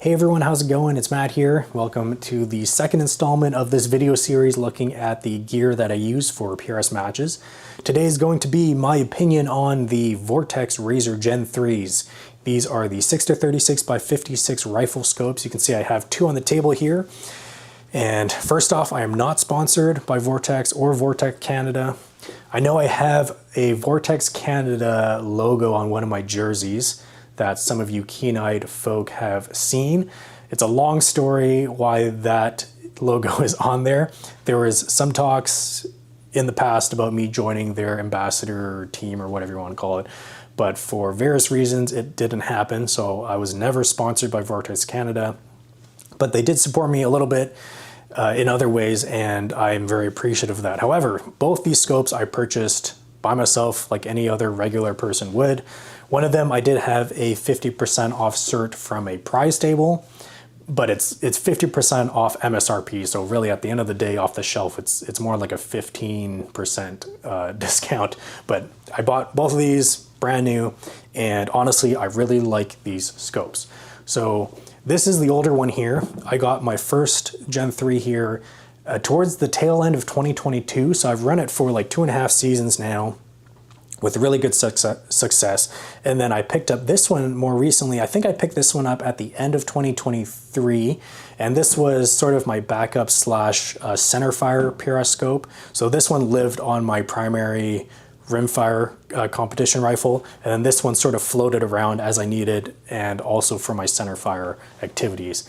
Hey everyone, how's it going? It's Matt here. Welcome to the second installment of this video series looking at the gear that I use for PRS matches. Today is going to be my opinion on the Vortex Razor Gen 3s. These are the 6-36x56 rifle scopes. You can see I have two on the table here. And first off, I am not sponsored by Vortex or Vortex Canada. I know I have a Vortex Canada logo on one of my jerseys that some of you keen-eyed folk have seen. It's a long story why that logo is on there. There was some talks in the past about me joining their ambassador team or whatever you want to call it, but for various reasons it didn't happen, so I was never sponsored by Vortex Canada, but they did support me a little bit in other ways, and I'm very appreciative of that. However, both these scopes I purchased by myself like any other regular person would. One of them I did have a 50% off cert from a prize table, but it's 50% off MSRP. So really at the end of the day off the shelf, it's more like a 15% discount. But I bought both of these brand new, and honestly, I really like these scopes. So this is the older one here. I got my first Gen 3 here towards the tail end of 2022. So I've run it for like 2.5 seasons now, with really good success. And then I picked up this one more recently. I think I picked this one up at the end of 2023. And this was sort of my backup slash centerfire PRS scope. So this one lived on my primary rimfire competition rifle. And then this one sort of floated around as I needed, and also for my centerfire activities.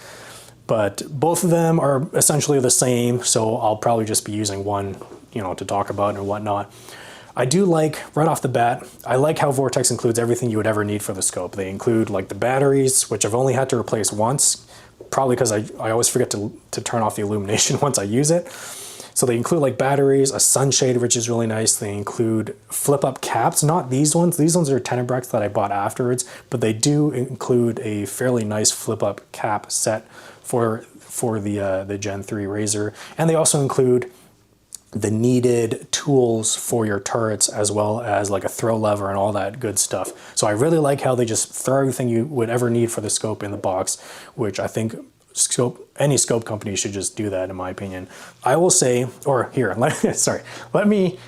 But both of them are essentially the same. So I'll probably just be using one, to talk about and whatnot. I do like, right off the bat, I like how Vortex includes everything you would ever need for the scope. They include like the batteries, which I've only had to replace once, probably because I always forget to turn off the illumination once I use it. So they include like batteries, a sunshade, which is really nice. They include flip-up caps, not these ones. These ones are Tenebrex that I bought afterwards, but they do include a fairly nice flip-up cap set for the Gen 3 Razor. And they also include the needed tools for your turrets, as well as like a throw lever and all that good stuff. So I really like how they just throw everything you would ever need for the scope in the box, which I think any scope company should just do that, in my opinion. I will say, or here, let me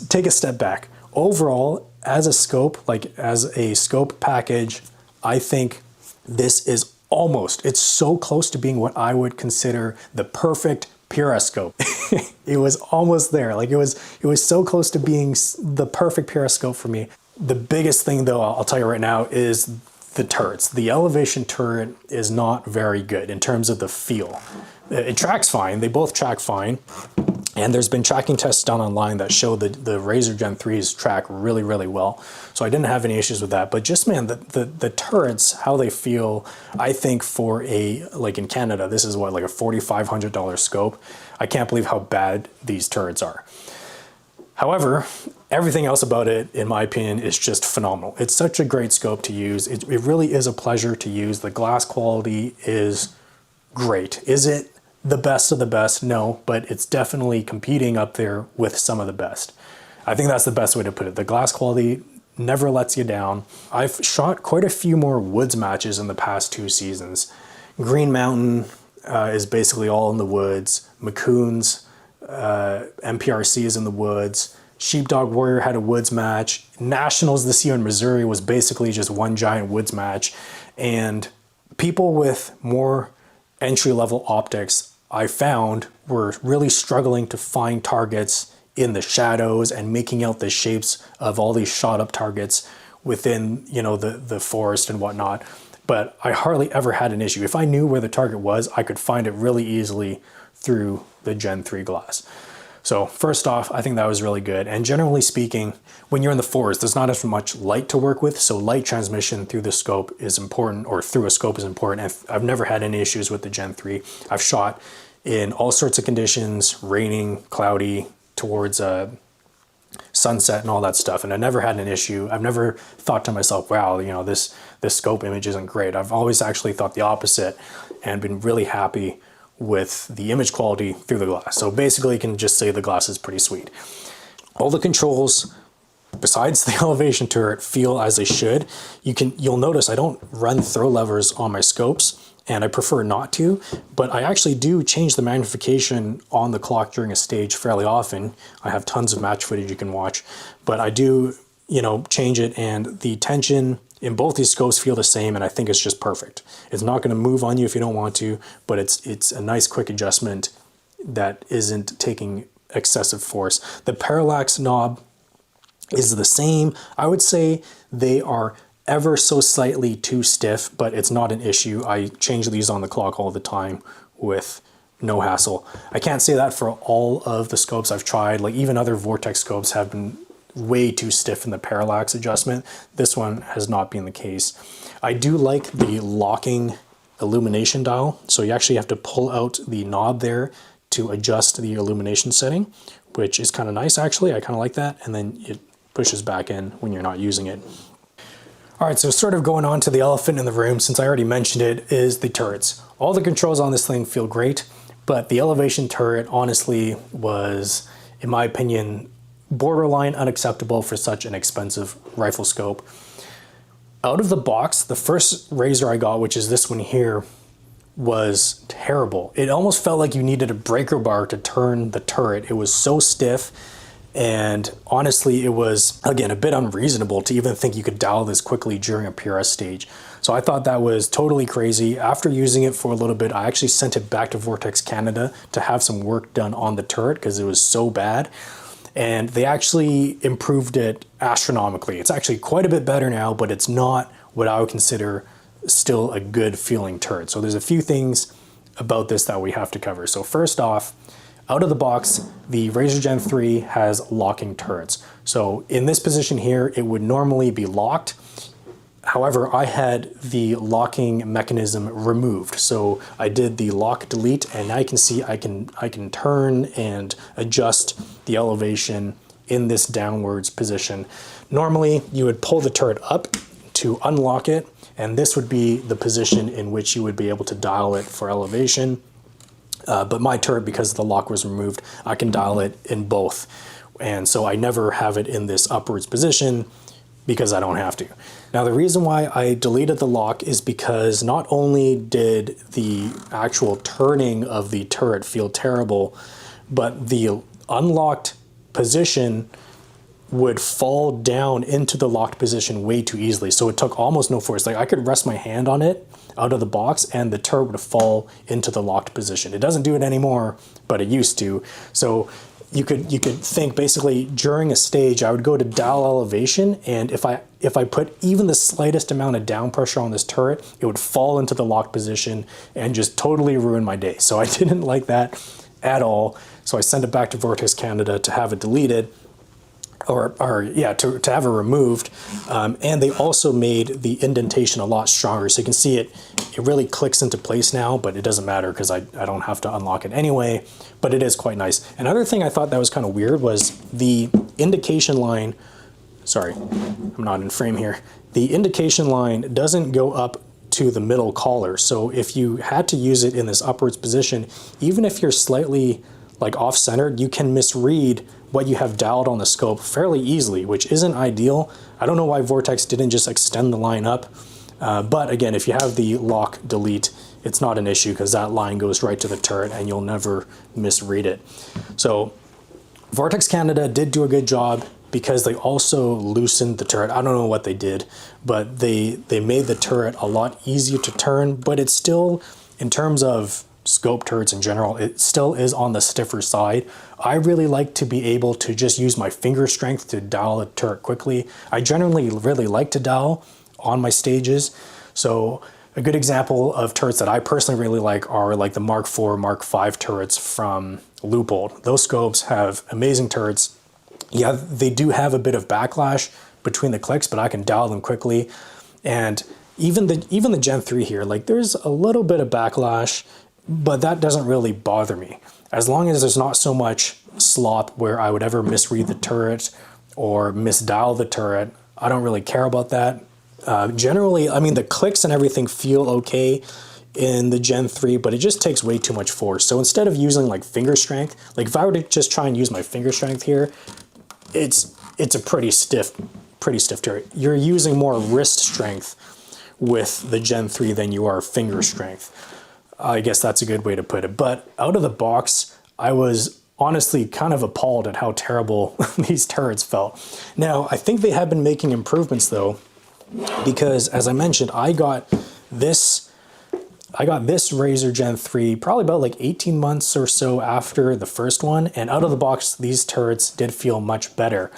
take a step back. Overall, as a scope, like as a scope package, I think this is it's so close to being what I would consider the perfect PRS scope. It was almost there. Like it was so close to being the perfect PRS scope for me. The biggest thing though, I'll tell you right now, is the turrets. The elevation turret is not very good in terms of the feel. It tracks fine. They both track fine. And there's been tracking tests done online that show the Razor Gen 3s track really, really well. So I didn't have any issues with that. But just, man, the turrets, how they feel, I think for like in Canada, this is what, like a $4,500 scope. I can't believe how bad these turrets are. However, everything else about it, in my opinion, is just phenomenal. It's such a great scope to use. It really is a pleasure to use. The glass quality is great. Is it the best of the best? No, but it's definitely competing up there with some of the best. I think that's the best way to put it. The glass quality never lets you down. I've shot quite a few more woods matches in the past 2 seasons. Green Mountain is basically all in the woods. McCoon's MPRC is in the woods. Sheepdog Warrior had a woods match. Nationals this year in Missouri was basically just one giant woods match. And people with more entry-level optics, I found, were really struggling to find targets in the shadows and making out the shapes of all these shot up targets within, the forest and whatnot. But I hardly ever had an issue. If I knew where the target was, I could find it really easily through the Gen 3 glass. So first off, I think that was really good. And generally speaking, when you're in the forest, there's not as much light to work with. So light transmission through the scope is important, or through a scope is important. And I've never had any issues with the Gen 3. I've shot in all sorts of conditions, raining, cloudy, towards sunset and all that stuff. And I never had an issue. I've never thought to myself, wow, this scope image isn't great. I've always actually thought the opposite and been really happy with the image quality through the glass. So basically you can just say the glass is pretty sweet. All the controls, besides the elevation turret, feel as they should. You'll notice I don't run throw levers on my scopes. and I prefer not to, but I actually do change the magnification on the clock during a stage fairly often. I have tons of match footage you can watch, but I do, you know, change it, and the tension in both these scopes feel the same, and I think it's just perfect. It's not going to move on you if you don't want to, but it's a nice quick adjustment that isn't taking excessive force. The parallax knob is the same. I would say they are ever so slightly too stiff, but it's not an issue. I change these on the clock all the time with no hassle. I can't say that for all of the scopes I've tried. Like even other Vortex scopes have been way too stiff in the parallax adjustment. This one has not been the case. I do like the locking illumination dial. So you actually have to pull out the knob there to adjust the illumination setting, which is kind of nice actually. I kind of like that. And then it pushes back in when you're not using it. All right, so sort of going on to the elephant in the room, since I already mentioned it, is the turrets. All the controls on this thing feel great, but the elevation turret honestly was, in my opinion, borderline unacceptable for such an expensive rifle scope. Out of the box, the first Razor I got, which is this one here, was terrible. It almost felt like you needed a breaker bar to turn the turret. It was so stiff. And honestly, it was, again, a bit unreasonable to even think you could dial this quickly during a PRS stage. So I thought that was totally crazy. After using it for a little bit, I actually sent it back to Vortex Canada to have some work done on the turret because it was so bad. And they actually improved it astronomically. It's actually quite a bit better now, but it's not what I would consider still a good feeling turret. So there's a few things about this that we have to cover. So first off, out of the box, the Razor Gen 3 has locking turrets. So in this position here, it would normally be locked. However, I had the locking mechanism removed. So I did the lock delete, and now you can see I can turn and adjust the elevation in this downwards position. Normally, you would pull the turret up to unlock it, and this would be the position in which you would be able to dial it for elevation. But my turret, because the lock was removed, I can dial it in both. And so I never have it in this upwards position because I don't have to. Now the reason why I deleted the lock is because not only did the actual turning of the turret feel terrible, but the unlocked position would fall down into the locked position way too easily. So it took almost no force. Like I could rest my hand on it out of the box and the turret would fall into the locked position. It doesn't do it anymore, but it used to. So you could think basically during a stage, I would go to dial elevation, and if I put even the slightest amount of down pressure on this turret, it would fall into the locked position and just totally ruin my day. So I didn't like that at all. So I sent it back to Vortex Canada to have it deleted. To have it removed, and they also made the indentation a lot stronger. So you can see it really clicks into place now, but it doesn't matter because I don't have to unlock it anyway, but it is quite nice. Another thing I thought that was kind of weird was the indication line, sorry, I'm not in frame here. The indication line doesn't go up to the middle collar. So if you had to use it in this upwards position, even if you're slightly like off-centered, you can misread what you have dialed on the scope fairly easily, which isn't ideal. I don't know why Vortex didn't just extend the line up. But again, if you have the lock delete, it's not an issue because that line goes right to the turret and you'll never misread it. So Vortex Canada did do a good job because they also loosened the turret. I don't know what they did, but they made the turret a lot easier to turn, but it's still, in terms of scope turrets in general, it still is on the stiffer side. I really like to be able to just use my finger strength to dial a turret quickly. I generally really like to dial on my stages. So a good example of turrets that I personally really like are like the Mark IV, Mark V turrets from Leupold. Those scopes have amazing turrets. Yeah, they do have a bit of backlash between the clicks, but I can dial them quickly. And even the Gen 3 here, like there's a little bit of backlash, but that doesn't really bother me. As long as there's not so much slop where I would ever misread the turret or misdial the turret, I don't really care about that. Generally, I mean, the clicks and everything feel okay in the Gen 3, but it just takes way too much force. So instead of using like finger strength, like if I were to just try and use my finger strength here, it's a pretty stiff turret. You're using more wrist strength, with the Gen 3 than you are finger strength. I guess that's a good way to put it. But out of the box, I was honestly kind of appalled at how terrible these turrets felt. Now, I think they have been making improvements though, because as I mentioned, I got this Razer Gen 3 probably about like 18 months or so after the first one, and out of the box, these turrets did feel much better.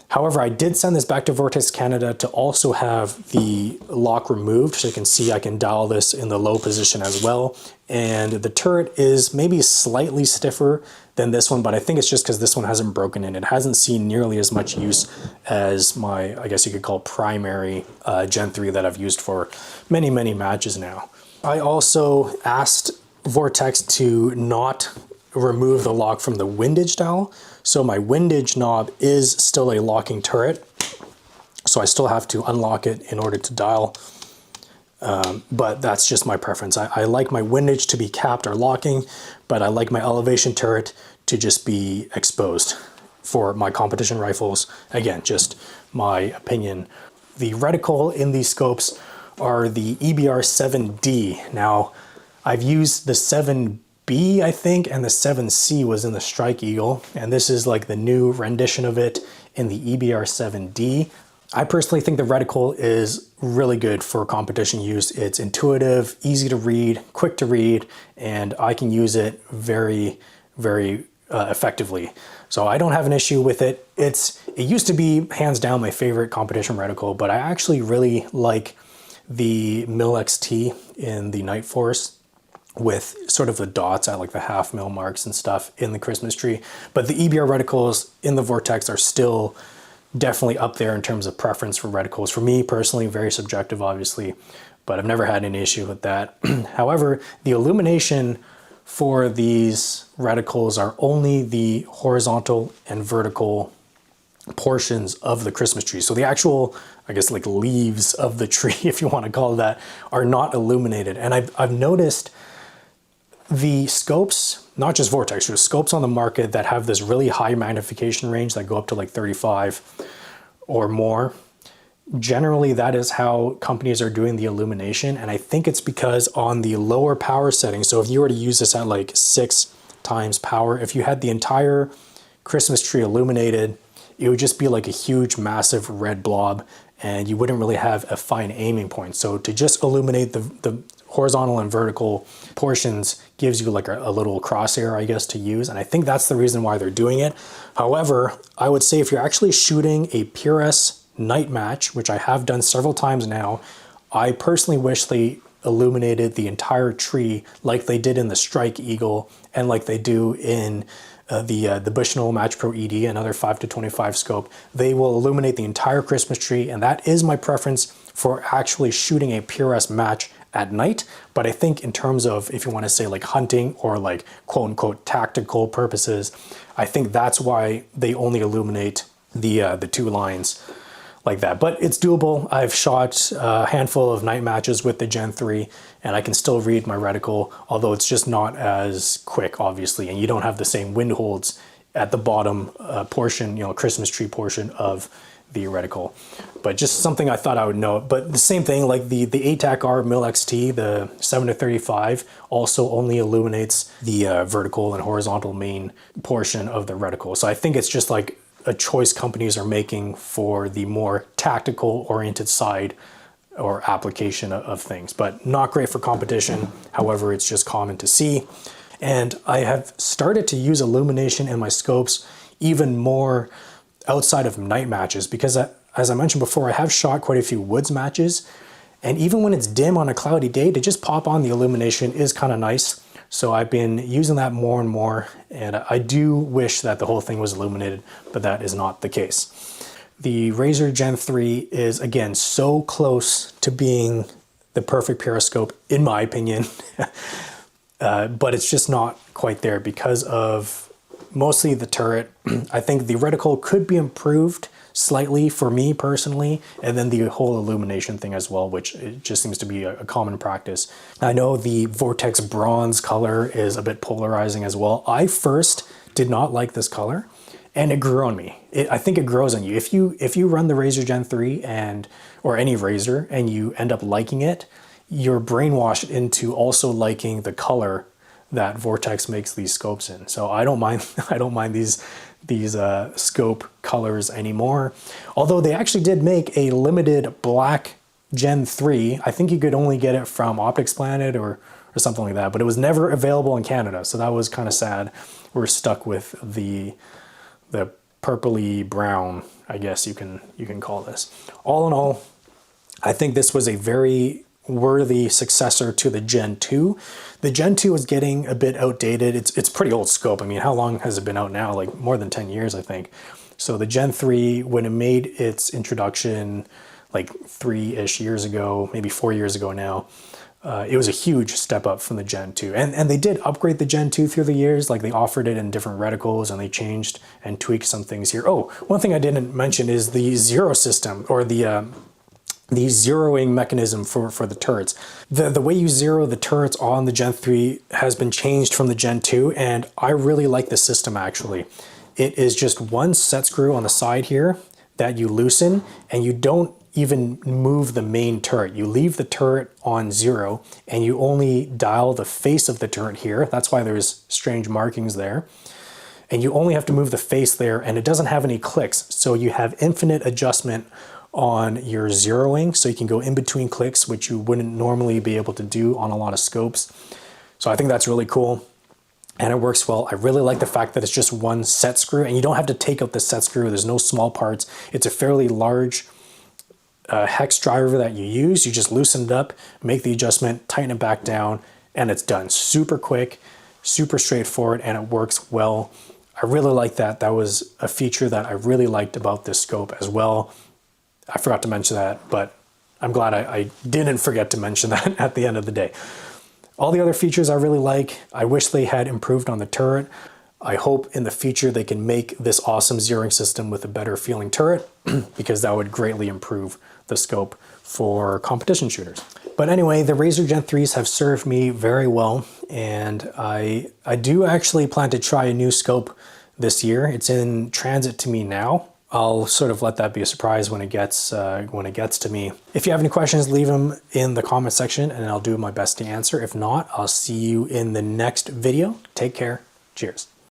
However, I did send this back to Vortex Canada to also have the lock removed, so you can see I can dial this in the low position as well. And the turret is maybe slightly stiffer than this one, but I think it's just because this one hasn't broken in. It hasn't seen nearly as much use as my, I guess you could call primary Gen 3 that I've used for many, many matches now. I also asked Vortex to not remove the lock from the windage dial. So my windage knob is still a locking turret. So I still have to unlock it in order to dial. But that's just my preference. I like my windage to be capped or locking, but I like my elevation turret to just be exposed for my competition rifles. Again, just my opinion. The reticle in these scopes are the EBR-7D. Now, I've used the 7B, I think, and the 7C was in the Strike Eagle, and this is like the new rendition of it in the EBR-7D. I personally think the reticle is really good for competition use. It's intuitive, easy to read, quick to read, and I can use it very, very effectively. So I don't have an issue with it. It used to be hands down my favorite competition reticle, but I actually really like the Mil-XT in the Night Force with sort of the dots at like the half mil marks and stuff in the Christmas tree. But the EBR reticles in the Vortex are still definitely up there in terms of preference for reticles. For me personally, very subjective obviously, but I've never had any issue with that. However, the illumination for these reticles are only the horizontal and vertical portions of the Christmas tree. So the actual, I guess, like leaves of the tree, if you want to call it that, are not illuminated. And I've noticed the scopes, not just Vortex, there's scopes on the market that have this really high magnification range that go up to like 35 or more. Generally, that is how companies are doing the illumination. And I think it's because on the lower power setting, so if you were to use this at like 6 times power, if you had the entire Christmas tree illuminated, it would just be like a huge, massive red blob, and you wouldn't really have a fine aiming point. So to just illuminate the horizontal and vertical portions gives you like a little crosshair, I guess, to use. And I think that's the reason why they're doing it. However, I would say if you're actually shooting a PRS night match, which I have done several times now, I personally wish they illuminated the entire tree like they did in the Strike Eagle and like they do in the Bushnell Match Pro ED, another 5-25 scope. They will illuminate the entire Christmas tree, and that is my preference for actually shooting a PRS match at night. But I think in terms of, if you want to say like hunting or like quote unquote tactical purposes, I think that's why they only illuminate the 2 lines like that. But it's doable. I've shot a handful of night matches with the Gen 3 and I can still read my reticle, although it's just not as quick, obviously, and you don't have the same wind holds at the bottom portion, Christmas tree portion of the reticle. But just something I thought I would note. But the same thing, like the ATAC-R Mil-XT, the 7-35, also only illuminates the vertical and horizontal main portion of the reticle. So I think it's just like a choice companies are making for the more tactical oriented side or application of things, but not great for competition. However, it's just common to see. And I have started to use illumination in my scopes even more outside of night matches, because as I mentioned before, I have shot quite a few woods matches, and even when it's dim on a cloudy day, to just pop on the illumination is kind of nice. So I've been using that more and more, and I do wish that the whole thing was illuminated, but that is not the case. The Razer Gen 3 is, again, so close to being the perfect periscope, in my opinion, but it's just not quite there because of mostly the turret. I think the reticle could be improved slightly for me personally, and then the whole illumination thing as well, which it just seems to be a common practice. I know the Vortex bronze color is a bit polarizing as well. I first did not like this color, and it grew on me. I think it grows on you. If you run the Razor Gen 3 or any Razor and you end up liking it, you're brainwashed into also liking the color that Vortex makes these scopes in. So I don't mind I don't mind these scope colors anymore. Although they actually did make a limited black Gen 3. I think you could only get it from Optics Planet or something like that, but it was never available in Canada. So that was kind of sad. We're stuck with the purpley brown, I guess you can call this. All in all, I think this was a very worthy successor to the Gen 2. The Gen 2 is getting a bit outdated. It's pretty old scope. I mean, how long has it been out now? Like more than 10 years, I think. So the Gen 3, when it made its introduction like 3-ish years ago, maybe 4 years ago now, it was a huge step up from the Gen 2. And they did upgrade the Gen 2 through the years. Like they offered it in different reticles and they changed and tweaked some things here. Oh, one thing I didn't mention is the zero system, or the zeroing mechanism for the turrets. The way you zero the turrets on the Gen 3 has been changed from the Gen 2, and I really like the system actually. It is just one set screw on the side here that you loosen, and you don't even move the main turret. You leave the turret on 0 and you only dial the face of the turret here. That's why there's strange markings there. And you only have to move the face there, and it doesn't have any clicks. So you have infinite adjustment on your zeroing. So you can go in between clicks, which you wouldn't normally be able to do on a lot of scopes. So I think that's really cool. And it works well. I really like the fact that it's just one set screw and you don't have to take out the set screw. There's no small parts. It's a fairly large hex driver that you use. You just loosen it up, make the adjustment, tighten it back down, and it's done. Super quick, super straightforward, and it works well. I really like that. That was a feature that I really liked about this scope as well. I forgot to mention that, but I'm glad I didn't forget to mention that at the end of the day. All the other features I really like. I wish they had improved on the turret. I hope in the future they can make this awesome zeroing system with a better feeling turret because that would greatly improve the scope for competition shooters. But anyway, the Razor Gen 3s have served me very well, and I do actually plan to try a new scope this year. It's in transit to me now. I'll sort of let that be a surprise when it gets to me. If you have any questions, leave them in the comment section and I'll do my best to answer. If not, I'll see you in the next video. Take care. Cheers.